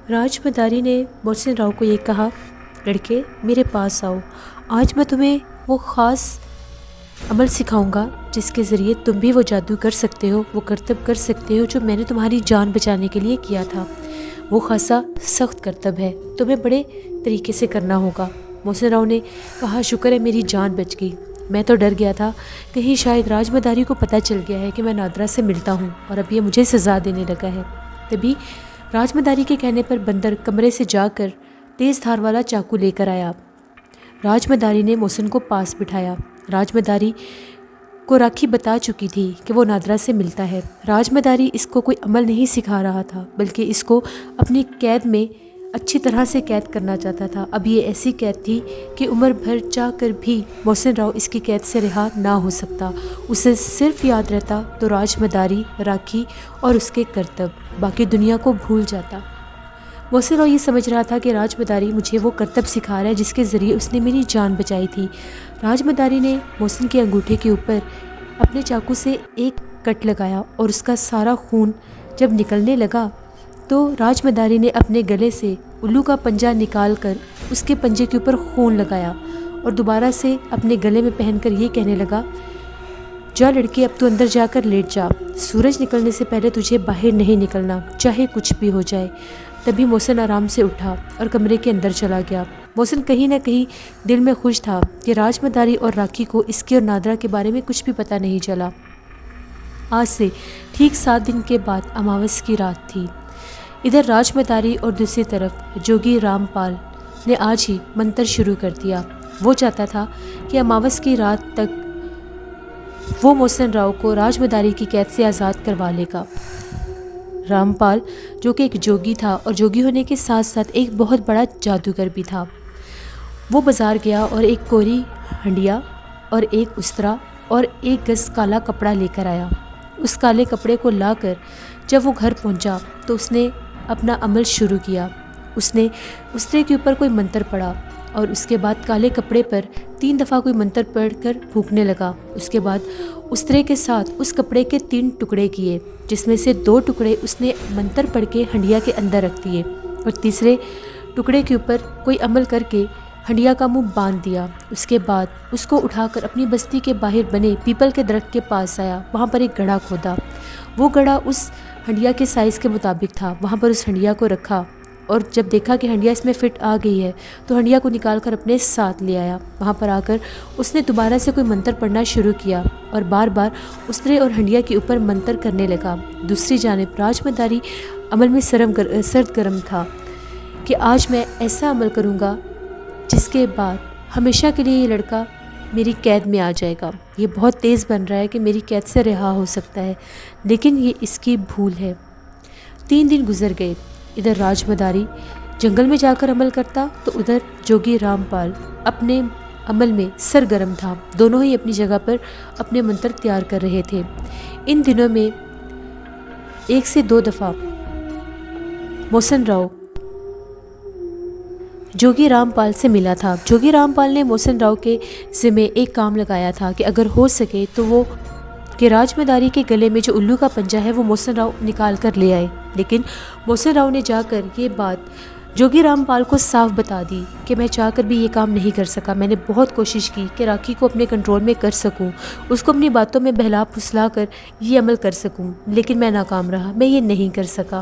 راج مداری نے محسن راؤ کو یہ کہا، لڑکے میرے پاس آؤ، آج میں تمہیں وہ خاص عمل سکھاؤں گا جس کے ذریعے تم بھی وہ جادو کر سکتے ہو، وہ کرتب کر سکتے ہو جو میں نے تمہاری جان بچانے کے لیے کیا تھا۔ وہ خاصا سخت کرتب ہے، تمہیں بڑے طریقے سے کرنا ہوگا۔ محسن راؤ نے کہا، شکر ہے میری جان بچ گئی، میں تو ڈر گیا تھا کہیں شاید راج مداری کو پتہ چل گیا ہے کہ میں نادرا سے ملتا ہوں اور اب یہ مجھے سزا دینے لگا ہے۔ تبھی راج مداری کے کہنے پر بندر کمرے سے جا کر تیز دھار والا چاقو لے کر آیا۔ راج مداری نے محسن کو پاس بٹھایا۔ راج مداری کو راکھی بتا چکی تھی کہ وہ نادرا سے ملتا ہے۔ راج مداری اس کو کوئی عمل نہیں سکھا رہا تھا بلکہ اس کو اپنی قید میں اچھی طرح سے قید کرنا چاہتا تھا۔ اب یہ ایسی قید تھی کہ عمر بھر چاہ کر بھی محسن راؤ اس کی قید سے رہا نہ ہو سکتا۔ اسے صرف یاد رہتا تو راج مداری، راکھی اور اس کے کرتب، باقی دنیا کو بھول جاتا۔ محسن راؤ یہ سمجھ رہا تھا کہ راج مداری مجھے وہ کرتب سکھا رہا ہے جس کے ذریعے اس نے میری جان بچائی تھی۔ راج مداری نے محسن کے انگوٹھے کے اوپر اپنے چاقو سے ایک کٹ لگایا اور اس کا سارا خون جب نکلنے لگا تو راج مداری نے اپنے گلے سے الو کا پنجہ نکال کر اس کے پنجے کے اوپر خون لگایا اور دوبارہ سے اپنے گلے میں پہن کر یہ کہنے لگا، جا لڑکے اب تو اندر جا کر لیٹ جا، سورج نکلنے سے پہلے تجھے باہر نہیں نکلنا، چاہے کچھ بھی ہو جائے۔ تبھی محسن آرام سے اٹھا اور کمرے کے اندر چلا گیا۔ محسن کہیں نہ کہیں دل میں خوش تھا کہ راج مداری اور راکھی کو اس کے اور نادرا کے بارے میں کچھ بھی پتہ نہیں چلا۔ آج سے ٹھیک 7 دن کے بعد اماوس کی رات تھی۔ ادھر راج مداری اور دوسری طرف جوگی رام پال نے آج ہی منتر شروع کر دیا۔ وہ چاہتا تھا کہ اماوس کی رات تک وہ محسن راؤ کو راج مداری کی قید سے آزاد کروا لے گا۔ رام پال جو کہ ایک جوگی تھا اور جوگی ہونے کے ساتھ ساتھ ایک بہت بڑا جادوگر بھی تھا، وہ بازار گیا اور ایک کوری ہنڈیا اور ایک استرا اور 1 گز کالا کپڑا لے کر آیا۔ اس کالے کپڑے کو لا کر جب وہ گھر پہنچا تو اس نے اپنا عمل شروع کیا۔ اس نے استرے کے اوپر کوئی منتر پڑھا اور اس کے بعد کالے کپڑے پر 3 دفعہ کوئی منتر پڑھ کر پھونکنے لگا۔ اس کے بعد استرے کے ساتھ اس کپڑے کے 3 ٹکڑے کیے، جس میں سے 2 ٹکڑے اس نے منتر پڑھ کے ہنڈیا کے اندر رکھ دیے اور تیسرے ٹکڑے کے اوپر کوئی عمل کر کے ہنڈیا کا منہ باندھ دیا۔ اس کے بعد اس کو اٹھا کر اپنی بستی کے باہر بنے پیپل کے درخت کے پاس آیا، وہاں پر ایک گڑھا کھودا۔ وہ گڑھا اس ہنڈیا کے سائز کے مطابق تھا، وہاں پر اس ہنڈیا کو رکھا اور جب دیکھا کہ ہنڈیا اس میں فٹ آ گئی ہے تو ہنڈیا کو نکال کر اپنے ساتھ لے آیا۔ وہاں پر آ کر اس نے دوبارہ سے کوئی منتر پڑھنا شروع کیا اور بار بار استرے اور ہنڈیا کے اوپر منتر کرنے لگا۔ دوسری جانب راج مداری عمل میں سرد گرم تھا کہ آج میں ایسا عمل کروں گا جس کے بعد ہمیشہ کے لیے یہ لڑکا میری قید میں آ جائے گا۔ یہ بہت تیز بن رہا ہے کہ میری قید سے رہا ہو سکتا ہے، لیکن یہ اس کی بھول ہے۔ 3 دن گزر گئے۔ ادھر راج مداری جنگل میں جا کر عمل کرتا تو ادھر جوگی رام پال اپنے عمل میں سرگرم تھا۔ دونوں ہی اپنی جگہ پر اپنے منتر تیار کر رہے تھے۔ ان دنوں میں 1 سے 2 دفعہ محسن راؤ جوگی رام پال سے ملا تھا۔ جوگی رام پال نے محسن راؤ کے ذمے ایک کام لگایا تھا کہ اگر ہو سکے تو وہ کہ راج مداری کے گلے میں جو الو کا پنجہ ہے وہ محسن راؤ نکال کر لے آئے، لیکن محسن راؤ نے جا کر یہ بات جوگی رام پال کو صاف بتا دی کہ میں چاہ کر بھی یہ کام نہیں کر سکا۔ میں نے بہت کوشش کی کہ راکھی کو اپنے کنٹرول میں کر سکوں، اس کو اپنی باتوں میں بہلا پھسلا کر یہ عمل کر سکوں، لیکن میں ناکام رہا، میں یہ نہیں کر سکا۔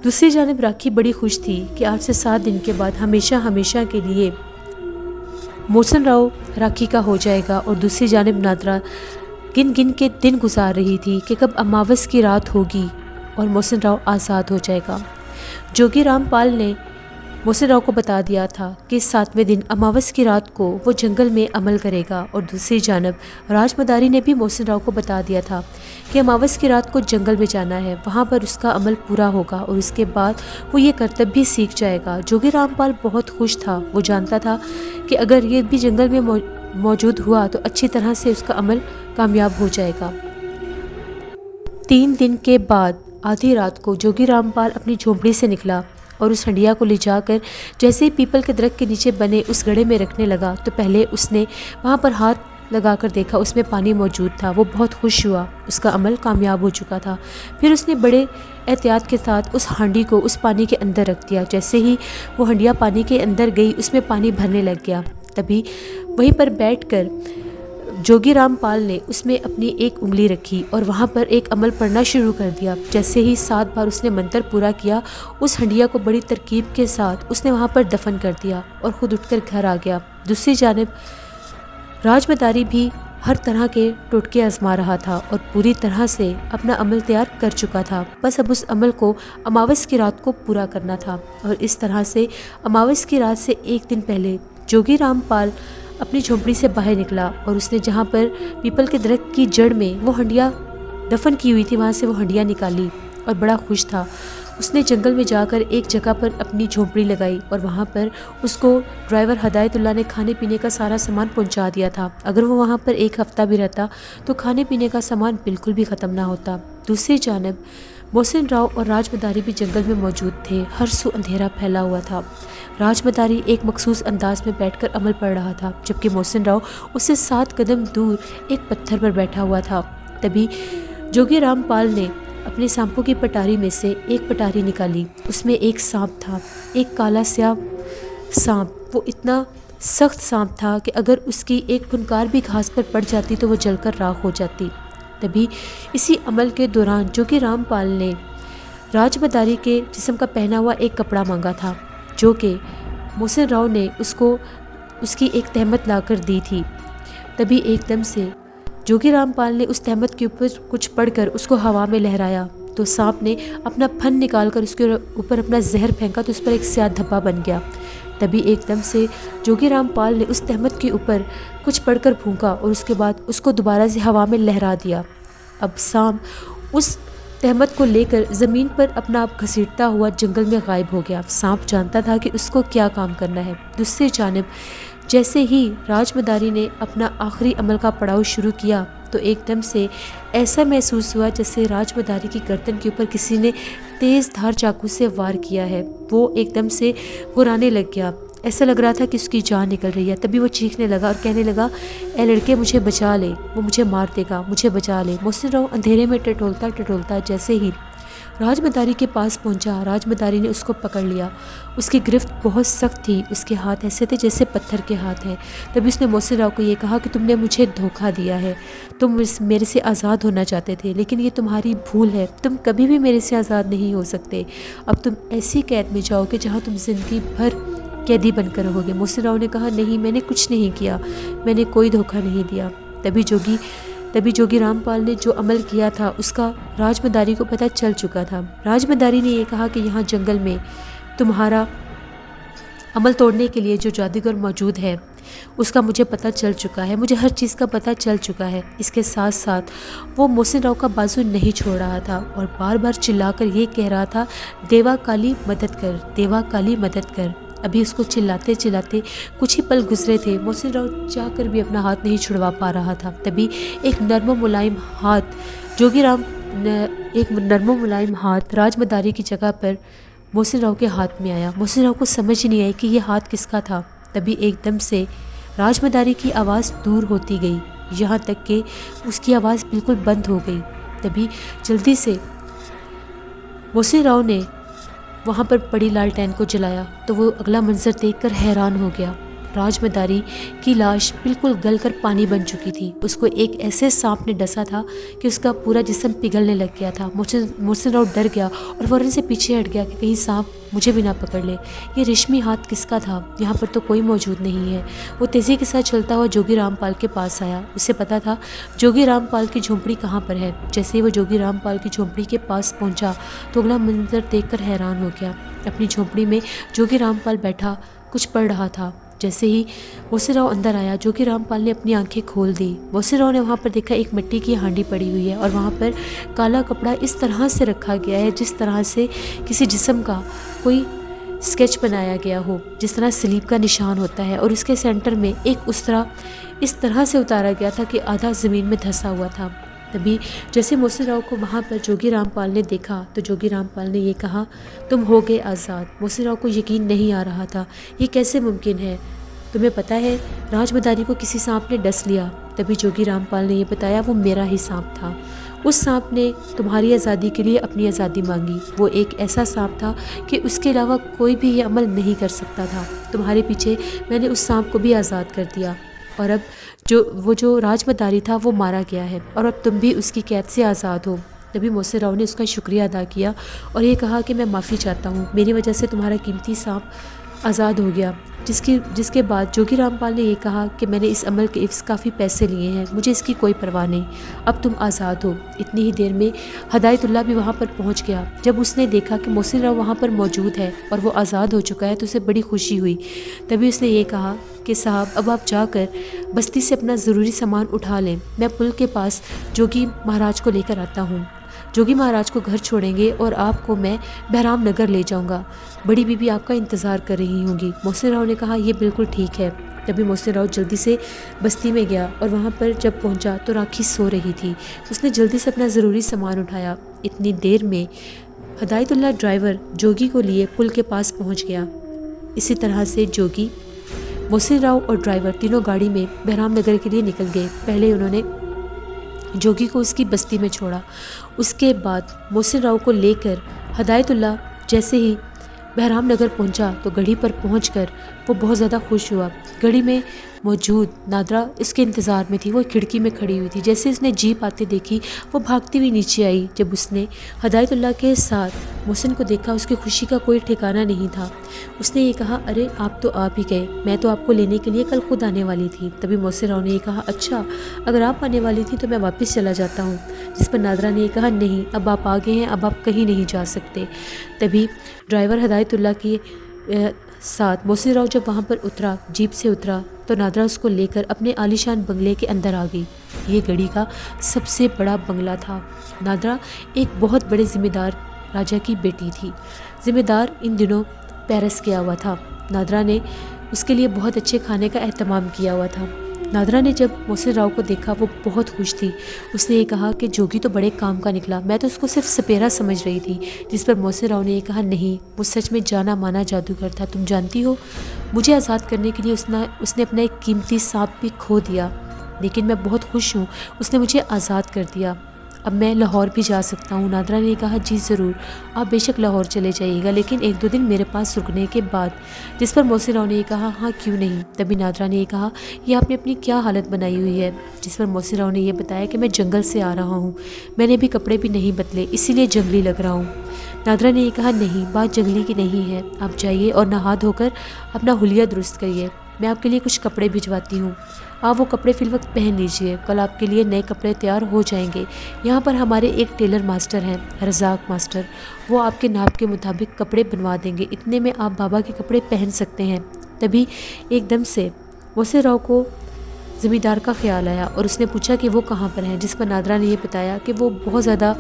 دوسری جانب راکھی بڑی خوش تھی کہ آج سے 7 دن کے بعد ہمیشہ کے لیے محسن راؤ راکھی کا ہو جائے گا، اور دوسری جانب نادرا گن کے دن گزار رہی تھی کہ کب اماوس کی رات ہوگی اور محسن راؤ آزاد ہو جائے گا۔ جوگی رام پال نے محسن راؤ کو بتا دیا تھا کہ 7ویں دن اماوس کی رات کو وہ جنگل میں عمل کرے گا، اور دوسری جانب راج مداری نے بھی محسن راؤ کو بتا دیا تھا کہ اماوس کی رات کو جنگل میں جانا ہے، وہاں پر اس کا عمل پورا ہوگا اور اس کے بعد وہ یہ کرتب بھی سیکھ جائے گا۔ جوگی رام پال بہت خوش تھا، وہ جانتا تھا کہ اگر یہ بھی جنگل میں موجود ہوا تو اچھی طرح سے اس کا عمل کامیاب ہو جائے گا۔ 3 دن کے بعد آدھی رات کو جوگی رام پال اپنی جھونپڑی سے نکلا اور اس ہنڈیا کو لے جا کر جیسے ہی پیپل کے درخت کے نیچے بنے اس گڑھے میں رکھنے لگا تو پہلے اس نے وہاں پر ہاتھ لگا کر دیکھا اس میں پانی موجود تھا، وہ بہت خوش ہوا، اس کا عمل کامیاب ہو چکا تھا۔ پھر اس نے بڑے احتیاط کے ساتھ اس ہانڈی کو اس پانی کے اندر رکھ دیا۔ جیسے ہی وہ ہنڈیا پانی کے اندر گئی اس میں پانی بھرنے لگ گیا۔ تبھی وہیں پر بیٹھ کر جوگی رام پال نے اس میں اپنی ایک انگلی رکھی اور وہاں پر ایک عمل پڑھنا شروع کر دیا۔ جیسے ہی 7 بار اس نے منتر پورا کیا، اس ہنڈیا کو بڑی ترکیب کے ساتھ اس نے وہاں پر دفن کر دیا اور خود اٹھ کر گھر آ گیا۔ دوسری جانب راج مداری بھی ہر طرح کے ٹوٹکے آزما رہا تھا اور پوری طرح سے اپنا عمل تیار کر چکا تھا، بس اب اس عمل کو اماوس کی رات کو پورا کرنا تھا۔ اور اس طرح سے اماوس کی رات سے ایک دن پہلے جوگی رام پال اپنی جھونپڑی سے باہر نکلا اور اس نے جہاں پر پیپل کے درخت کی جڑ میں وہ ہنڈیا دفن کی ہوئی تھی وہاں سے وہ ہنڈیا نکالی اور بڑا خوش تھا۔ اس نے جنگل میں جا کر ایک جگہ پر اپنی جھونپڑی لگائی اور وہاں پر اس کو ڈرائیور ہدایت اللہ نے کھانے پینے کا سارا سامان پہنچا دیا تھا۔ اگر وہ وہاں پر ایک ہفتہ بھی رہتا تو کھانے پینے کا سامان بالکل بھی ختم نہ ہوتا۔ دوسری جانب محسن راؤ اور راج مداری بھی جنگل میں موجود تھے۔ ہر سو اندھیرا پھیلا ہوا تھا۔ راج مداری ایک مخصوص انداز میں بیٹھ کر عمل پڑھ رہا تھا، جبکہ محسن راؤ اس سے 7 قدم دور ایک پتھر پر بیٹھا ہوا تھا۔ تبھی جوگی رام پال نے اپنے سانپوں کی پٹاری میں سے ایک پٹاری نکالی۔ اس میں ایک سانپ تھا، ایک کالا سیاہ سانپ۔ وہ اتنا سخت سانپ تھا کہ اگر اس کی ایک پھنکار بھی گھاس پر پڑ جاتی تو وہ جل کر راکھ ہو جاتی۔ تبھی اسی عمل کے دوران جوگی رام پال نے راج مداری کے جسم کا پہنا ہوا ایک کپڑا مانگا تھا، جو کہ محسن راؤ نے اس کو اس کی ایک تہمت لا کر دی تھی۔ تبھی ایک دم سے جوگی رام پال نے اس تہمت کے اوپر کچھ پڑھ کر اس کو ہوا میں لہرایا تو سانپ نے اپنا پھن نکال کر اس کے اوپر اپنا زہر پھینکا تو اس پر ایک سیاہ دھبا بن گیا۔ تبھی ایک دم سے جوگی رام پال نے اس تہمت کے اوپر کچھ پڑھ کر پھونکا اور اس کے بعد اس کو دوبارہ سے ہوا میں لہرا دیا۔ اب سانپ اس تہمت کو لے کر زمین پر اپنا آپ گھسیٹتا ہوا جنگل میں غائب ہو گیا۔ سانپ جانتا تھا کہ اس کو کیا کام کرنا ہے۔ دوسری جانب جیسے ہی راج مداری نے اپنا آخری عمل کا پڑاؤ شروع کیا تو ایک دم سے ایسا محسوس ہوا جیسے راج مداری کی گردن کے اوپر کسی نے تیز دھار چاقو سے وار کیا ہے۔ وہ ایک دم سے گھرانے لگ گیا، ایسا لگ رہا تھا کہ اس کی جان نکل رہی ہے۔ تبھی وہ چیخنے لگا اور کہنے لگا، اے لڑکے مجھے بچا لے، وہ مجھے مار دے گا، مجھے بچا لے۔ محسن راؤ اندھیرے میں ٹٹولتا جیسے ہی راج مداری کے پاس پہنچا، راج مداری نے اس کو پکڑ لیا۔ اس کی گرفت بہت سخت تھی، اس کے ہاتھ ایسے تھے جیسے پتھر کے ہاتھ ہیں۔ تبھی اس نے محسن راؤ کو یہ کہا کہ تم نے مجھے دھوکہ دیا ہے، تم میرے سے آزاد ہونا چاہتے تھے، لیکن یہ تمہاری بھول ہے، تم کبھی بھی میرے سے آزاد نہیں ہو سکتے۔ اب تم ایسی قید میں جاؤ کہ جہاں تم زندگی بھر قیدی بن کر رہو گے۔ محسن راؤ نے کہا، نہیں، میں نے کچھ نہیں کیا، میں نے کوئی دھوکہ نہیں دیا۔ تبھی جوگی رام پال نے جو عمل کیا تھا اس کا راج مداری کو پتہ چل چکا تھا۔ راج مداری نے یہ کہا کہ یہاں جنگل میں تمہارا عمل توڑنے کے لیے جو جادوگر موجود ہے اس کا مجھے پتہ چل چکا ہے، مجھے ہر چیز کا پتہ چل چکا ہے۔ اس کے ساتھ ساتھ وہ محسن راؤ کا بازو نہیں چھوڑ رہا تھا اور بار بار چلا کر یہ کہہ رہا تھا، دیوا کالی مدد کر، دیوا کالی مدد کر۔ ابھی اس کو چلاتے کچھ ہی پل گزرے تھے، محسن راؤ چاہ کر بھی اپنا ہاتھ نہیں چھڑوا پا رہا تھا۔ تبھی ایک نرم و ملائم ہاتھ راج مداری کی جگہ پر محسن راؤ کے ہاتھ میں آیا۔ محسن راؤ کو سمجھ نہیں آئی کہ یہ ہاتھ کس کا تھا۔ تبھی ایک دم سے راج مداری کی آواز دور ہوتی گئی، یہاں تک کہ اس کی آواز بالکل بند ہو گئی۔ تبھی جلدی سے محسن راؤ نے وہاں پر پڑی لالٹین کو جلایا تو وہ اگلا منظر دیکھ کر حیران ہو گیا۔ راج مداری کی لاش بالکل گل کر پانی بن چکی تھی۔ اس کو ایک ایسے سانپ نے ڈسا تھا کہ اس کا پورا جسم پگھلنے لگ گیا تھا۔ محسن راؤ ڈر گیا اور فوراً سے پیچھے ہٹ گیا کہ کہیں سانپ مجھے بھی نہ پکڑ لے۔ یہ ریشمی ہاتھ کس کا تھا؟ یہاں پر تو کوئی موجود نہیں ہے۔ وہ تیزی کے ساتھ چلتا ہوا جوگی رام پال کے پاس آیا۔ اسے پتا تھا جوگی رام پال کی جھونپڑی کہاں پر ہے۔ جیسے ہی وہ جوگی رام پال کی جھونپڑی کے پاس پہنچا تو اگلا منظر دیکھ کر حیران ہو گیا۔ اپنی جھونپڑی میں جوگی رام پال بیٹھا کچھ پڑھ رہا تھا۔ جیسے ہی محسن راؤ اندر آیا، جوگی رام پال نے اپنی آنکھیں کھول دی۔ محسن راؤ نے وہاں پر دیکھا ایک مٹی کی ہانڈی پڑی ہوئی ہے اور وہاں پر کالا کپڑا اس طرح سے رکھا گیا ہے جس طرح سے کسی جسم کا کوئی اسکیچ بنایا گیا ہو، جس طرح سلیب کا نشان ہوتا ہے، اور اس کے سینٹر میں ایک اس طرح سے اتارا گیا تھا کہ آدھا زمین میں دھسا ہوا تھا۔ تبھی جیسے محسن راؤ کو وہاں پر جوگی رام پال نے دیکھا تو جوگی رام پال نے یہ کہا، تم ہو گئے آزاد۔ محسن راؤ کو یقین نہیں آ رہا تھا، یہ کیسے ممکن ہے؟ تمہیں پتہ ہے راج مداری کو کسی سانپ نے ڈس لیا۔ تبھی جوگی رامپال نے یہ بتایا وہ میرا ہی سانپ تھا۔ اس سانپ نے تمہاری آزادی کے لیے اپنی آزادی مانگی۔ وہ ایک ایسا سانپ تھا کہ اس کے علاوہ کوئی بھی یہ عمل نہیں کر سکتا تھا۔ تمہارے پیچھے میں نے اس سانپ کو بھی آزاد کر دیا، اور اب جو راج مداری تھا وہ مارا گیا ہے، اور اب تم بھی اس کی قید سے آزاد ہو۔ تبھی محسن راؤ نے اس کا شکریہ ادا کیا اور یہ کہا کہ میں معافی چاہتا ہوں، میری وجہ سے تمہارا قیمتی سانپ آزاد ہو گیا۔ جس کے بعد جوگی رامپال نے یہ کہا کہ میں نے اس عمل کے عوض کافی پیسے لیے ہیں، مجھے اس کی کوئی پرواہ نہیں، اب تم آزاد ہو۔ اتنی ہی دیر میں ہدایت اللہ بھی وہاں پر پہنچ گیا۔ جب اس نے دیکھا کہ محسن راؤ وہاں پر موجود ہے اور وہ آزاد ہو چکا ہے تو اسے بڑی خوشی ہوئی۔ تبھی اس نے یہ کہا کہ صاحب اب آپ جا کر بستی سے اپنا ضروری سامان اٹھا لیں، میں پل کے پاس جوگی مہاراج کو لے کر آتا ہوں۔ جوگی مہاراج کو گھر چھوڑیں گے اور آپ کو میں بہرام نگر لے جاؤں گا، بڑی بیوی آپ کا انتظار کر رہی ہوں گی۔ محسن راؤ نے کہا یہ بالکل ٹھیک ہے۔ تبھی محسن راؤ جلدی سے بستی میں گیا اور وہاں پر جب پہنچا تو راکھی سو رہی تھی۔ اس نے جلدی سے اپنا ضروری سامان اٹھایا۔ اتنی دیر میں ہدایت اللہ ڈرائیور جوگی کو لیے پل کے پاس پہنچ گیا۔ اسی طرح سے جوگی، محسن راؤ اور ڈرائیور تینوں گاڑی میں بہرام نگر کے لیے نکل گئے۔ پہلے انہوں نے جوگی کو اس کی بستی میں چھوڑا، اس کے بعد محسن راؤ کو لے کر ہدایت اللہ جیسے ہی بہرام نگر پہنچا تو گڑھی پر پہنچ کر وہ بہت زیادہ خوش ہوا۔ گڑھی میں موجود نادرا اس کے انتظار میں تھی، وہ کھڑکی میں کھڑی ہوئی تھی۔ جیسے اس نے جیپ آتے دیکھی وہ بھاگتی ہوئی نیچے آئی۔ جب اس نے ہدایت اللہ کے ساتھ محسن کو دیکھا اس کی خوشی کا کوئی ٹھکانہ نہیں تھا۔ اس نے یہ کہا ارے آپ تو آپ ہی گئے، میں تو آپ کو لینے کے لیے کل خود آنے والی تھی۔ تبھی محسن راؤ نے یہ کہا اچھا اگر آپ آنے والی تھی تو میں واپس چلا جاتا ہوں، جس پر نادرا نے یہ کہا نہیں اب آپ آ گئے ہیں، اب آپ کہیں نہیں جا سکتے۔ تبھی ڈرائیور ہدایت اللہ کے ساتھ محسن راؤ جب وہاں پر اترا، جیپ سے اترا تو نادرا اس کو لے کر اپنے عالیشان بنگلے کے اندر آ گئی۔ یہ گڑھی کا سب سے بڑا بنگلہ تھا۔ نادرا ایک بہت بڑے ذمہ دار راجا کی بیٹی تھی۔ ذمہ دار ان دنوں پیرس گیا ہوا تھا۔ نادرا نے اس کے لیے بہت اچھے کھانے کا اہتمام کیا ہوا تھا۔ نادرا نے جب محسن راؤ کو دیکھا وہ بہت خوش تھی۔ اس نے یہ کہا کہ جوگی تو بڑے کام کا نکلا، میں تو اس کو صرف سپیرا سمجھ رہی تھی۔ جس پر محسن راؤ نے یہ کہا نہیں وہ سچ میں جانا مانا جادوگر تھا، تم جانتی ہو مجھے آزاد کرنے کے لیے اس نے اپنا ایک قیمتی سانپ بھی کھو دیا، لیکن میں بہت خوش ہوں اس نے مجھے آزاد کر دیا، اب میں لاہور بھی جا سکتا ہوں۔ نادرا نے کہا جی ضرور، آپ بے شک لاہور چلے جائیے گا، لیکن 1-2 دن میرے پاس رکنے کے بعد۔ جس پر محسن راؤ نے یہ کہا ہاں کیوں نہیں۔ تبھی نادرا نے یہ کہا یہ آپ نے اپنی کیا حالت بنائی ہوئی ہے۔ جس پر محسن راؤ نے یہ بتایا کہ میں جنگل سے آ رہا ہوں، میں نے بھی کپڑے بھی نہیں بدلے اسی لیے جنگلی لگ رہا ہوں۔ نادرا نے یہ کہا نہیں بات جنگلی کی نہیں ہے، آپ جائیے اور نہا دھو کر اپنا حلیہ درست کریے، میں آپ کے لیے کچھ کپڑے بھجواتی ہوں، آپ وہ کپڑے فی الوقت پہن لیجئے، کل آپ کے لیے نئے کپڑے تیار ہو جائیں گے۔ یہاں پر ہمارے ایک ٹیلر ماسٹر ہیں رزاق ماسٹر، وہ آپ کے ناپ کے مطابق کپڑے بنوا دیں گے، اتنے میں آپ بابا کے کپڑے پہن سکتے ہیں۔ تبھی ایک دم سے محسن راؤ کو زمیندار کا خیال آیا اور اس نے پوچھا کہ وہ کہاں پر ہیں۔ جس پر نادرا نے یہ بتایا کہ وہ بہت زیادہ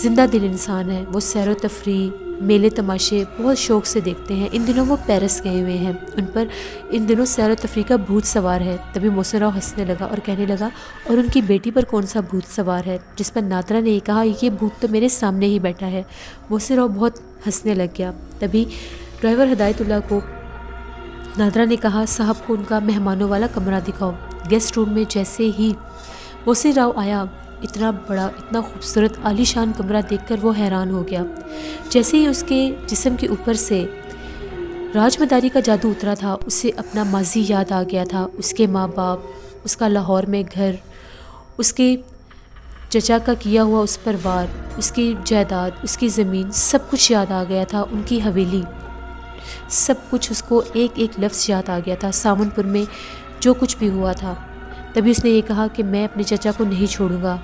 زندہ دل انسان ہے، وہ سیر و تفریح میلے تماشے بہت شوق سے دیکھتے ہیں، ان دنوں وہ پیرس گئے ہوئے ہیں، ان پر ان دنوں سیر و تفریح کا بھوت سوار ہے۔ تبھی محسن راؤ ہنسنے لگا اور کہنے لگا اور ان کی بیٹی پر کون سا بھوت سوار ہے۔ جس پر نادرا نے یہ کہا یہ بھوت تو میرے سامنے ہی بیٹھا ہے۔ محسن راؤ بہت ہنسنے لگ گیا۔ تبھی ڈرائیور ہدایت اللہ کو نادرا نے کہا صاحب کو ان کا مہمانوں والا کمرہ دکھاؤ۔ گیسٹ روم میں جیسے ہی محسن راؤ آیا، اتنا بڑا اتنا خوبصورت عالی شان کمرہ دیکھ کر وہ حیران ہو گیا۔ جیسے ہی اس کے جسم کے اوپر سے راج مداری کا جادو اترا تھا، اسے اپنا ماضی یاد آ گیا تھا، اس کے ماں باپ، اس کا لاہور میں گھر، اس کے چچا کا کیا ہوا اس پر وار، اس کی جائیداد، اس کی زمین، سب کچھ یاد آ گیا تھا، ان کی حویلی، سب کچھ اس کو ایک ایک لفظ یاد آ گیا تھا، سامن پور میں جو کچھ بھی ہوا تھا۔ تبھی اس نے یہ کہا کہ میں اپنے چچا کو نہیں چھوڑوں گا،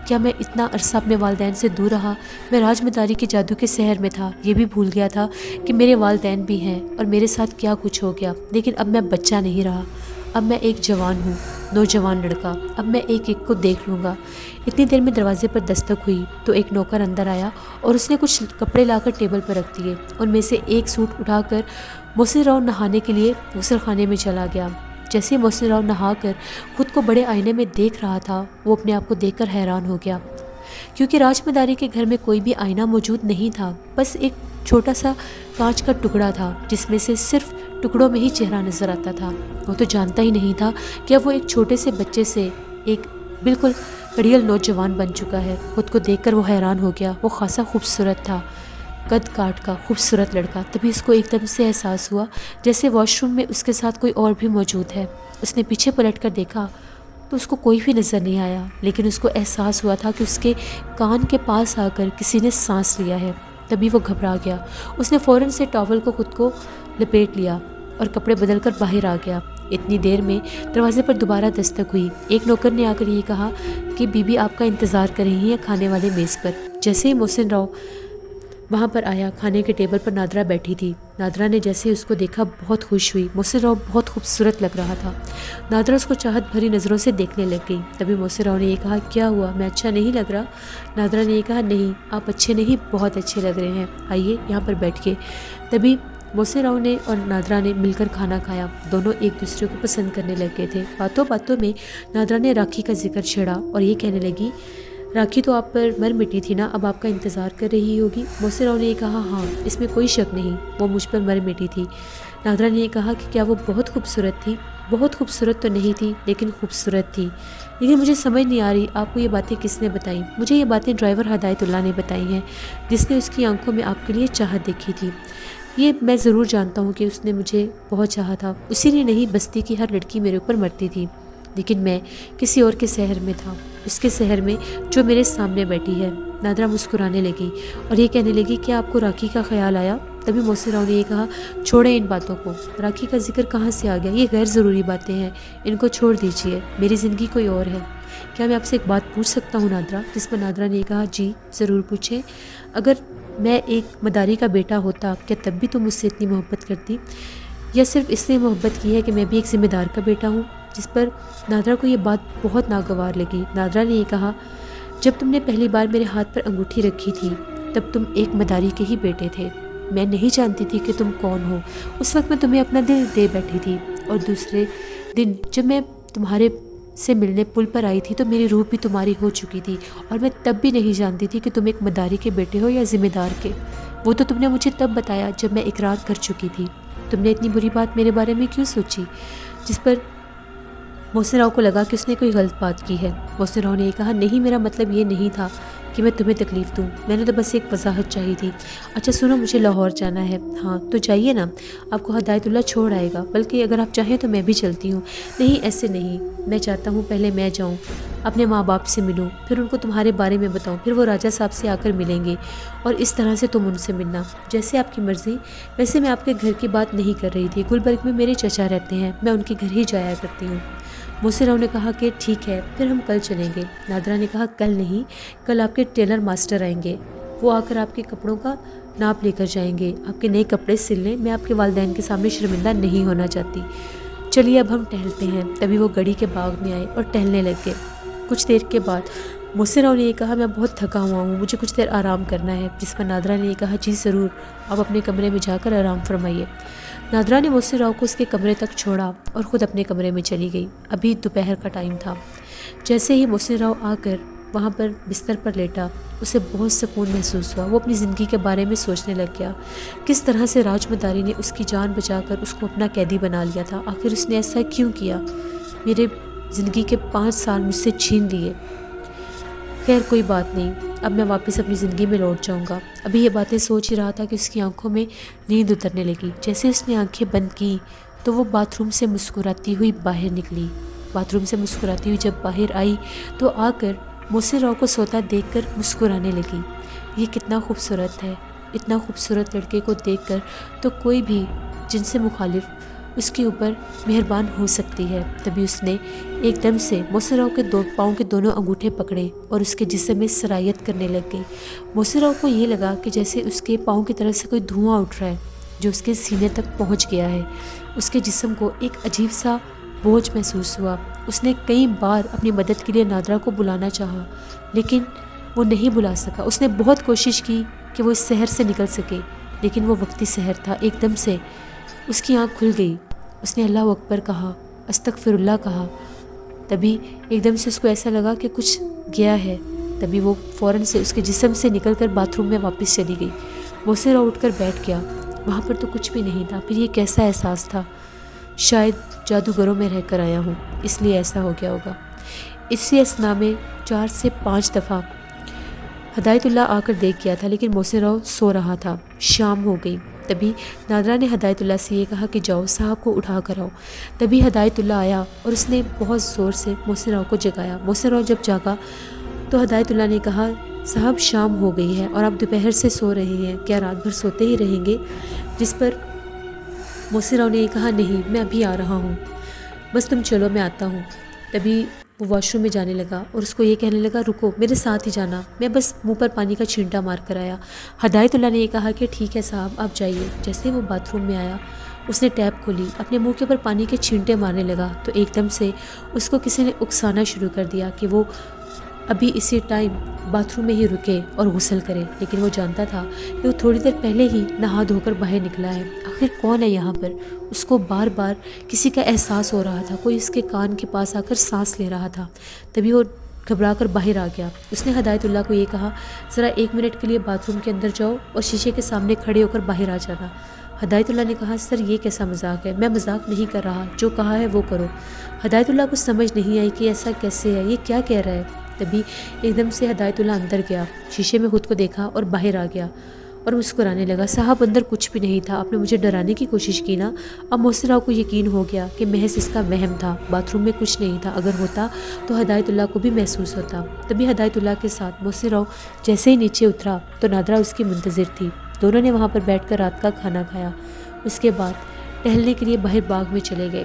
کیا میں اتنا عرصہ اپنے والدین سے دور رہا، میں راج مداری کے جادو کے سحر میں تھا، یہ بھی بھول گیا تھا کہ میرے والدین بھی ہیں اور میرے ساتھ کیا کچھ ہو گیا، لیکن اب میں بچہ نہیں رہا، اب میں ایک جوان ہوں، نوجوان لڑکا، اب میں ایک ایک کو دیکھ لوں گا۔ اتنی دیر میں دروازے پر دستک ہوئی تو ایک نوکر اندر آیا اور اس نے کچھ کپڑے لا کر ٹیبل پر رکھ دیے، ان میں سے ایک سوٹ اٹھا کر محسن راؤ نہانے کے لیے غسل خانے میں چلا گیا۔ جیسے محسن راؤ نہا کر خود کو بڑے آئینے میں دیکھ رہا تھا، وہ اپنے آپ کو دیکھ کر حیران ہو گیا، کیونکہ راج مداری کے گھر میں کوئی بھی آئینہ موجود نہیں تھا، بس ایک چھوٹا سا کانچ کا ٹکڑا تھا جس میں سے صرف ٹکڑوں میں ہی چہرہ نظر آتا تھا۔ وہ تو جانتا ہی نہیں تھا کہ اب وہ ایک چھوٹے سے بچے سے ایک بالکل کڑیل نوجوان بن چکا ہے۔ خود کو دیکھ کر وہ حیران ہو گیا۔ وہ خاصا خوبصورت تھا، قد کاٹ کا خوبصورت لڑکا۔ تبھی اس کو ایک دم سے احساس ہوا جیسے واش روم میں اس کے ساتھ کوئی اور بھی موجود ہے۔ اس نے پیچھے پلٹ کر دیکھا تو اس کو کوئی بھی نظر نہیں آیا، لیکن اس کو احساس ہوا تھا کہ اس کے کان کے پاس آ کر کسی نے سانس لیا ہے۔ تبھی وہ گھبرا گیا۔ اس نے فوراً سے ٹاول کو خود کو لپیٹ لیا اور کپڑے بدل کر باہر آ گیا۔ اتنی دیر میں دروازے پر دوبارہ دستک ہوئی۔ ایک نوکر نے آ کر یہ کہا کہ بی بی آپ کا انتظار کر رہی ہیں کھانے والے میز پر۔ جیسے ہی محسن راؤ وہاں پر آیا، کھانے کے ٹیبل پر نادرا بیٹھی تھی۔ نادرا نے جیسے ہی اس کو دیکھا بہت خوش ہوئی۔ محسن راؤ بہت خوبصورت لگ رہا تھا۔ نادرا اس کو چاہت بھری نظروں سے دیکھنے لگ گئی۔ تبھی محسن راؤ نے یہ کہا کیا ہوا، میں اچھا نہیں لگ رہا؟ نادرا نے یہ کہا نہیں، آپ اچھے نہیں، بہت اچھے لگ رہے ہیں، آئیے یہاں پر بیٹھیے۔ تبھی محسن راؤ نے اور نادرا نے مل کر کھانا کھایا۔ دونوں ایک دوسرے کو پسند کرنے لگ گئے تھے۔ باتوں باتوں میں نادرا نے راکھی کا ذکر چھیڑا اور یہ کہنے لگی راکھی تو آپ پر مر مٹی تھی نا، اب آپ کا انتظار کر رہی ہوگی۔ محسن راؤ نے یہ کہا ہاں، اس میں کوئی شک نہیں، وہ مجھ پر مر مٹی تھی۔ نادرا نے یہ کہا کہ کیا وہ بہت خوبصورت تھی؟ بہت خوبصورت تو نہیں تھی، لیکن خوبصورت تھی۔ لیکن مجھے سمجھ نہیں آ رہی آپ کو یہ باتیں کس نے بتائیں؟ مجھے یہ باتیں ڈرائیور ہدایت اللہ نے بتائی ہیں، جس نے اس کی آنکھوں میں آپ کے لیے چاہت دیکھی تھی۔ یہ میں ضرور جانتا ہوں کہ اس نے مجھے بہت چاہا تھا، اسی لیے نہیں بستی کی ہر لڑکی میرے اوپر مرتی تھی، لیکن میں کسی اور کے شہر میں تھا، اس کے شہر میں جو میرے سامنے بیٹھی ہے۔ نادرا مسکرانے لگی اور یہ کہنے لگی کہ آپ کو راکھی کا خیال آیا؟ تبھی محسن راؤ نے یہ کہا چھوڑیں ان باتوں کو، راکھی کا ذکر کہاں سے آ گیا؟ یہ غیر ضروری باتیں ہیں، ان کو چھوڑ دیجیے، میری زندگی کوئی اور ہے۔ کیا میں آپ سے ایک بات پوچھ سکتا ہوں نادرا؟ جس پر نادرا نے کہا جی ضرور پوچھیں۔ اگر میں ایک مداری کا بیٹا ہوتا کیا تب بھی تم مجھ سے اتنی محبت کرتی، یا صرف اس لیے محبت کی ہے کہ میں بھی ایک ذمہ دار کا بیٹا ہوں؟ جس پر نادرا کو یہ بات بہت ناگوار لگی۔ نادرا نے یہ کہا جب تم نے پہلی بار میرے ہاتھ پر انگوٹھی رکھی تھی تب تم ایک مداری کے ہی بیٹے تھے، میں نہیں جانتی تھی کہ تم کون ہو۔ اس وقت میں تمہیں اپنا دل دے بیٹھی تھی، اور دوسرے دن جب میں تمہارے سے ملنے پل پر آئی تھی تو میری روح بھی تمہاری ہو چکی تھی، اور میں تب بھی نہیں جانتی تھی کہ تم ایک مداری کے بیٹے ہو یا ذمہ دار کے۔ وہ تو تم نے مجھے تب بتایا جب میں اقرار کر چکی تھی۔ تم نے اتنی بری بات میرے بارے میں کیوں سوچی؟ جس پر محسن راؤ کو لگا کہ اس نے کوئی غلط بات کی ہے۔ محسن راؤ نے یہ کہا نہیں، میرا مطلب یہ نہیں تھا کہ میں تمہیں تکلیف دوں، میں نے تو بس ایک وضاحت چاہی تھی۔ اچھا سنو، مجھے لاہور جانا ہے۔ ہاں تو جائیے نا، آپ کو ہدایت اللہ چھوڑ آئے گا، بلکہ اگر آپ چاہیں تو میں بھی چلتی ہوں۔ نہیں ایسے نہیں، میں چاہتا ہوں پہلے میں جاؤں، اپنے ماں باپ سے ملوں، پھر ان کو تمہارے بارے میں بتاؤں، پھر وہ راجہ صاحب سے آ کر ملیں گے، اور اس طرح سے تم ان سے ملنا، جیسے آپ کی مرضی۔ ویسے میں آپ کے گھر کی بات نہیں کر رہی تھی، گلبرگ میں میرے چچا رہتے ہیں، میں ان کے گھر ہی جایا کرتی ہوں۔ محسن راؤ نے کہا کہ ٹھیک ہے، پھر ہم کل چلیں گے۔ نادرا نے کہا کل نہیں، کل آپ کے ٹیلر ماسٹر آئیں گے، وہ آ کر آپ کے کپڑوں کا ناپ لے کر جائیں گے، آپ کے نئے کپڑے سل لیں، میں آپ کے والدین کے سامنے شرمندہ نہیں ہونا چاہتی۔ چلیے اب ہم ٹہلتے ہیں۔ تبھی وہ گڑی کے باغ میں آئے اور ٹہلنے لگ گئے۔ کچھ دیر کے بعد محسن راؤ نے یہ کہا میں بہت تھکا ہوا ہوں، مجھے کچھ دیر آرام کرنا ہے۔ جس پر نادرا نے یہ کہا جی ضرور، آپ اپنے کمرے میں جا کر آرام فرمائیے۔ نادرا نے محسن راؤ کو اس کے کمرے تک چھوڑا اور خود اپنے کمرے میں چلی گئی۔ ابھی دوپہر کا ٹائم تھا۔ جیسے ہی محسن راؤ آ کر وہاں پر بستر پر لیٹا، اسے بہت سکون محسوس ہوا۔ وہ اپنی زندگی کے بارے میں سوچنے لگ گیا، کس طرح سے راج مداری نے اس کی جان بچا کر اس کو اپنا قیدی بنا لیا تھا، آخر اس نے ایسا کیوں کیا؟ میرے زندگی کے 5 سال مجھ سے چھین لیے۔ خیر کوئی بات نہیں، اب میں واپس اپنی زندگی میں لوٹ جاؤں گا۔ ابھی یہ باتیں سوچ ہی رہا تھا کہ اس کی آنکھوں میں نیند اترنے لگی۔ جیسے اس نے آنکھیں بند کی تو وہ باتھ روم سے مسکراتی ہوئی باہر نکلی۔ باتھ روم سے مسکراتی ہوئی جب باہر آئی تو آ کر محسن راؤ کو سوتا دیکھ کر مسکرانے لگی۔ یہ کتنا خوبصورت ہے، اتنا خوبصورت لڑکے کو دیکھ کر تو کوئی بھی جن سے مخالف اس کے اوپر مہربان ہو سکتی ہے۔ تبھی اس نے ایک دم سے محسن راؤ کے پاؤں کے دونوں انگوٹھے پکڑے اور اس کے جسم میں سرایت کرنے لگ گئی۔ محسن راؤ کو یہ لگا کہ جیسے اس کے پاؤں کی طرف سے کوئی دھواں اٹھ رہا ہے جو اس کے سینے تک پہنچ گیا ہے۔ اس کے جسم کو ایک عجیب سا بوجھ محسوس ہوا۔ اس نے کئی بار اپنی مدد کے لیے نادرا کو بلانا چاہا، لیکن وہ نہیں بلا سکا۔ اس نے بہت کوشش کی کہ وہ اس شہر سے نکل سکے، لیکن وہ وقتی شہر تھا۔ ایک دم سے اس کی آنکھ کھل گئی، اس نے اللہ اکبر کہا، استغفر اللہ کہا۔ تبھی ایک دم سے اس کو ایسا لگا کہ کچھ گیا ہے۔ تبھی وہ فوراً سے اس کے جسم سے نکل کر باتھ روم میں واپس چلی گئی۔ محسن راؤ اٹھ کر بیٹھ گیا۔ وہاں پر تو کچھ بھی نہیں تھا. پھر یہ کیسا احساس تھا؟ شاید جادوگروں میں رہ کر آیا ہوں، اس لیے ایسا ہو گیا ہوگا. اسی اثنا میں 4 سے 5 دفعہ ہدایت اللہ آ کر دیکھ گیا تھا، لیکن محسن راؤ سو رہا تھا. شام ہو گئی. تبھی نادرا نے ہدایت اللہ سے یہ کہا کہ جاؤ صاحب کو اٹھا کر آؤ. تبھی ہدایت اللہ آیا اور اس نے بہت زور سے محسن راؤ کو جگایا. محسن راؤ جب جاگا تو ہدایت اللہ نے کہا صاحب شام ہو گئی ہے اور آپ دوپہر سے سو رہے ہیں، کیا رات بھر سوتے ہی رہیں گے؟ جس پر محسن راؤ نے یہ کہا نہیں، میں ابھی آ رہا ہوں، بس تم چلو میں آتا ہوں. تبھی وہ واش روم میں جانے لگا اور اس کو یہ کہنے لگا رکو میرے ساتھ ہی جانا، میں بس منہ پر پانی کا چھینٹا مار کر آیا. ہدایت اللہ نے یہ کہا کہ ٹھیک ہے صاحب آپ جائیے. جیسے وہ باتھ روم میں آیا اس نے ٹیپ کھولی، اپنے منہ کے اوپر پانی کے چھینٹے مارنے لگا تو ایک دم سے اس کو کسی نے اکسانا شروع کر دیا کہ وہ ابھی اسی ٹائم باتھ روم میں ہی رکے اور غسل کرے. لیکن وہ جانتا تھا کہ وہ تھوڑی دیر پہلے ہی نہا دھو کر باہر نکلا ہے. آخر کون ہے یہاں پر؟ اس کو بار بار کسی کا احساس ہو رہا تھا، کوئی اس کے کان کے پاس آ کر سانس لے رہا تھا. تبھی وہ گھبرا کر باہر آ گیا. اس نے ہدایت اللہ کو یہ کہا ذرا 1 منٹ کے لیے باتھ روم کے اندر جاؤ اور شیشے کے سامنے کھڑے ہو کر باہر آ جانا. ہدایت اللہ نے کہا سر یہ کیسا مذاق ہے؟ میں مذاق نہیں کر رہا، جو کہا ہے وہ کرو. ہدایت اللہ کو سمجھ نہیں آئی کہ ایسا کیسے ہے، یہ کیا کہہ رہا ہے. تبھی ایک دم سے ہدایت اللہ اندر گیا، شیشے میں خود کو دیکھا اور باہر آ گیا اور مسکرانے لگا صاحب اندر کچھ بھی نہیں تھا، آپ نے مجھے ڈرانے کی کوشش کی نا. اب محسن راؤ کو یقین ہو گیا کہ محض اس کا وہم تھا، باتھ روم میں کچھ نہیں تھا. اگر ہوتا تو ہدایت اللہ کو بھی محسوس ہوتا. تبھی ہدایت اللہ کے ساتھ محسن راؤ جیسے ہی نیچے اترا تو نادرا اس کی منتظر تھی. دونوں نے وہاں پر بیٹھ کر رات کا کھانا کھایا. اس کے بعد ٹہلنے کے لیے باہر باغ میں چلے گئے.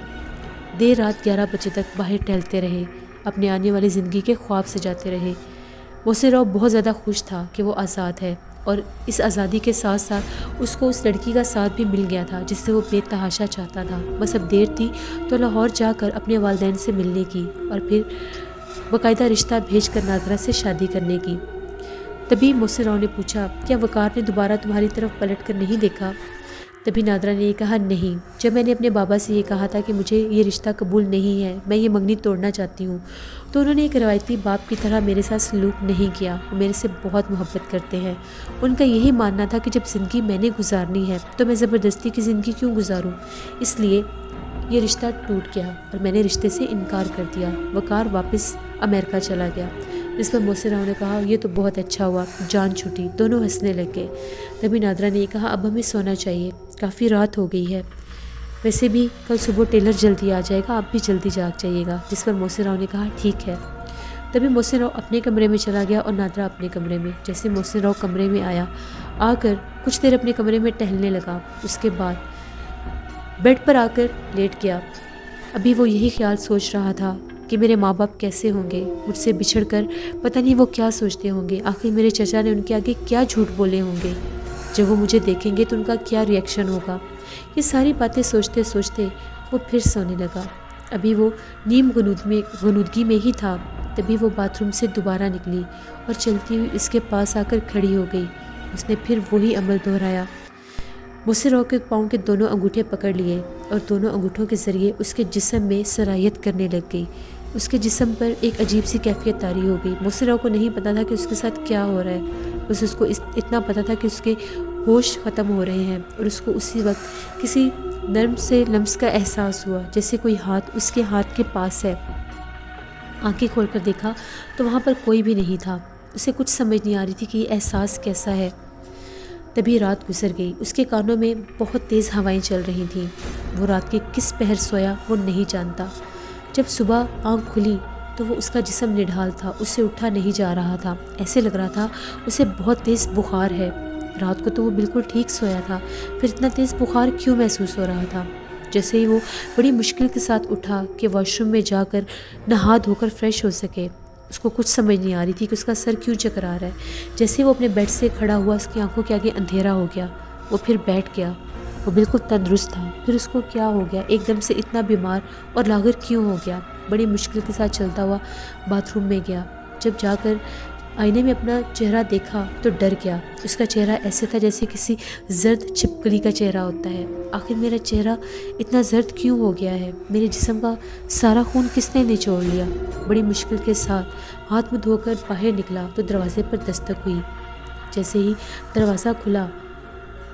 دیر رات 11 بجے تک باہر ٹہلتے رہے، اپنے آنے والی زندگی کے خواب سجاتے رہے. محسن راؤ بہت زیادہ خوش تھا کہ وہ آزاد ہے اور اس آزادی کے ساتھ ساتھ اس کو اس لڑکی کا ساتھ بھی مل گیا تھا جس سے وہ بے تحاشا چاہتا تھا. بس اب دیر تھی تو لاہور جا کر اپنے والدین سے ملنے کی اور پھر باقاعدہ رشتہ بھیج کر نادرا سے شادی کرنے کی. تبھی محسن راؤ نے پوچھا کیا وقار نے دوبارہ تمہاری طرف پلٹ کر نہیں دیکھا؟ تبھی نادرا نے یہ کہا نہیں، جب میں نے اپنے بابا سے یہ کہا تھا کہ مجھے یہ رشتہ قبول نہیں ہے، میں یہ منگنی توڑنا چاہتی ہوں، تو انہوں نے ایک روایتی باپ کی طرح میرے ساتھ سلوک نہیں کیا. وہ میرے سے بہت محبت کرتے ہیں. ان کا یہی ماننا تھا کہ جب زندگی میں نے گزارنی ہے تو میں زبردستی کی زندگی کیوں گزاروں، اس لیے یہ رشتہ ٹوٹ گیا اور میں نے رشتے سے انکار کر دیا. وقار واپس امریکہ چلا گیا. جس پر محسن راؤ نے کہا یہ تو بہت اچھا ہوا، جان چھوٹی. دونوں ہنسنے لگے. تبھی نادرا نے یہ کہا اب ہمیں سونا چاہیے، کافی رات ہو گئی ہے، ویسے بھی کل صبح ٹیلر جلدی آ جائے گا، آپ بھی جلدی جاگ جائیے گا. جس پر محسن راؤ نے کہا ٹھیک ہے. تبھی محسن راؤ اپنے کمرے میں چلا گیا اور نادرا اپنے کمرے میں. جیسے محسن راؤ کمرے میں آیا، آ کر کچھ دیر اپنے کمرے میں ٹہلنے لگا. اس کے بعد بیڈ پر آ کر لیٹ گیا. ابھی وہ یہی خیال سوچ رہا تھا کہ میرے ماں باپ کیسے ہوں گے، مجھ سے بچھڑ کر پتہ نہیں وہ کیا سوچتے ہوں گے، آخر میرے چچا نے ان کے آگے کیا جھوٹ بولے ہوں گے، جب وہ مجھے دیکھیں گے تو ان کا کیا ری ایکشن ہوگا. یہ ساری باتیں سوچتے سوچتے وہ پھر سونے لگا. ابھی وہ نیم غنودگی میں ہی تھا. تبھی وہ باتھ روم سے دوبارہ نکلی اور چلتی ہوئی اس کے پاس آ کر کھڑی ہو گئی. اس نے پھر وہی عمل دہرایا. محسن راؤ کے پاؤں کے دونوں انگوٹھے پکڑ لیے اور دونوں انگوٹھوں کے ذریعے اس کے جسم میں سرایت کرنے لگ گئی. اس کے جسم پر ایک عجیب سی کیفیت طاری ہو گئی. محسن راؤ کو نہیں پتا تھا کہ اس کے ساتھ کیا ہو رہا ہے، بس اس کو اتنا پتا تھا کہ اس کے ہوش ختم ہو رہے ہیں. اور اس کو اسی وقت کسی نرم سے لمس کا احساس ہوا، جیسے کوئی ہاتھ اس کے ہاتھ کے پاس ہے. آنکھیں کھول کر دیکھا تو وہاں پر کوئی بھی نہیں تھا. اسے کچھ سمجھ نہیں آ رہی تھی کہ یہ احساس کیسا ہے. تبھی رات گزر گئی. اس کے کانوں میں بہت تیز ہوائیں چل رہی تھیں. وہ رات کے کس پہر سویا وہ نہیں جانتا. جب صبح آنکھ کھلی تو وہ اس کا جسم نڈھال تھا، اس سے اٹھا نہیں جا رہا تھا. ایسے لگ رہا تھا اسے بہت تیز بخار ہے. رات کو تو وہ بالکل ٹھیک سویا تھا، پھر اتنا تیز بخار کیوں محسوس ہو رہا تھا؟ جیسے ہی وہ بڑی مشکل کے ساتھ اٹھا کہ واش روم میں جا کر نہا دھو کر فریش ہو سکے، اس کو کچھ سمجھ نہیں آ رہی تھی کہ اس کا سر کیوں چکرا رہا ہے. جیسے ہی وہ اپنے بیڈ سے کھڑا ہوا اس کی آنکھوں کے آگے اندھیرا ہو گیا. وہ پھر بیٹھ گیا. وہ بالکل تندرست تھا، پھر اس کو کیا ہو گیا؟ ایک دم سے اتنا بیمار اور لاغر کیوں ہو گیا؟ بڑی مشکل کے ساتھ چلتا ہوا باتھ روم میں گیا. جب جا کر آئینے میں اپنا چہرہ دیکھا تو ڈر گیا. اس کا چہرہ ایسے تھا جیسے کسی زرد چھپکلی کا چہرہ ہوتا ہے. آخر میرا چہرہ اتنا زرد کیوں ہو گیا ہے؟ میرے جسم کا سارا خون کس نے نچوڑ لیا؟ بڑی مشکل کے ساتھ ہاتھ منہ دھو کر باہر نکلا تو دروازے پر دستک ہوئی. جیسے ہی دروازہ کھلا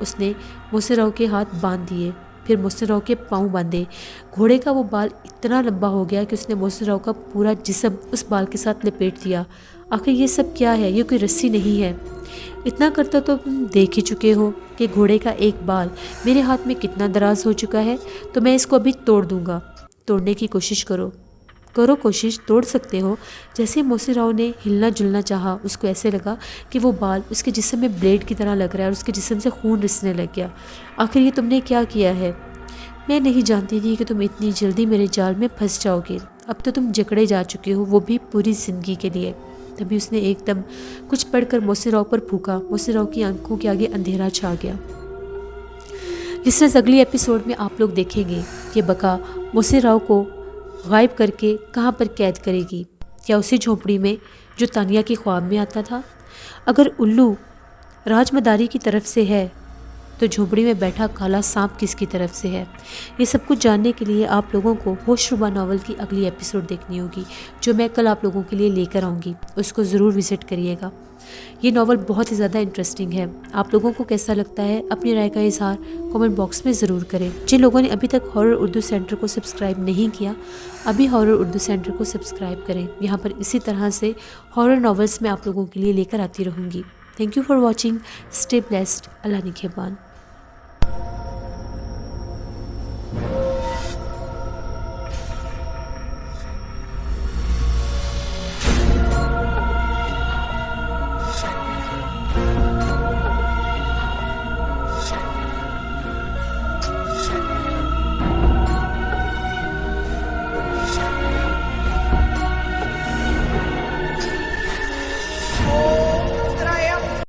اس نے محسن راؤ کے ہاتھ باندھ دیے، پھر محسن راؤ کے پاؤں باندھے۔ گھوڑے کا وہ بال اتنا لمبا ہو گیا کہ اس نے محسن راؤ کا پورا جسم اس بال کے ساتھ لپیٹ دیا۔ آخر یہ سب کیا ہے؟ یہ کوئی رسی نہیں ہے۔ اتنا کرتا تو تم دیکھ ہی چکے ہو کہ گھوڑے کا ایک بال میرے ہاتھ میں کتنا دراز ہو چکا ہے، تو میں اس کو ابھی توڑ دوں گا۔ توڑنے کی کوشش کرو کوشش، توڑ سکتے ہو۔ جیسے محسن راؤ نے ہلنا جلنا چاہا، اس کو ایسے لگا کہ وہ بال اس کے جسم میں بلیڈ کی طرح لگ رہا ہے اور اس کے جسم سے خون رسنے لگ گیا۔ آخر یہ تم نے کیا کیا ہے؟ میں نہیں جانتی تھی کہ تم اتنی جلدی میرے جال میں پھنس جاؤ گے۔ اب تو تم جکڑے جا چکے ہو، وہ بھی پوری زندگی کے لیے۔ تبھی اس نے ایک دم کچھ پڑھ کر محسن راؤ پر پھونکا۔ محسن راؤ کی آنکھوں کے آگے اندھیرا چھا گیا۔ لسنرز، اگلی ایپیسوڈ میں آپ لوگ دیکھیں گے کہ بقا محسن راؤ کو غائب کر کے کہاں پر قید کرے گی؟ کیا اسی جھونپڑی میں جو تانیہ کے خواب میں آتا تھا؟ اگر الو راج مداری کی طرف سے ہے تو جھونپڑی میں بیٹھا کالا سانپ کس کی طرف سے ہے؟ یہ سب کچھ جاننے کے لیے آپ لوگوں کو ہوش ربا ناول کی اگلی ایپیسوڈ دیکھنی ہوگی، جو میں کل آپ لوگوں کے لیے لے کر آؤں گی۔ اس کو ضرور وزٹ کریے گا۔ یہ ناول بہت ہی زیادہ انٹرسٹنگ ہے۔ آپ لوگوں کو کیسا لگتا ہے؟ اپنی رائے کا اظہار کامنٹ باکس میں ضرور کریں۔ جن لوگوں نے ابھی تک ہارر اردو سینٹر کو سبسکرائب نہیں کیا، ابھی ہارر اردو سینٹر کو سبسکرائب کریں۔ یہاں پر اسی طرح سے ہارر ناولز میں آپ لوگوں کے لیے لے کر آتی رہوں گی۔ Thank you for watching. Stay blessed. اللہ نگہبان۔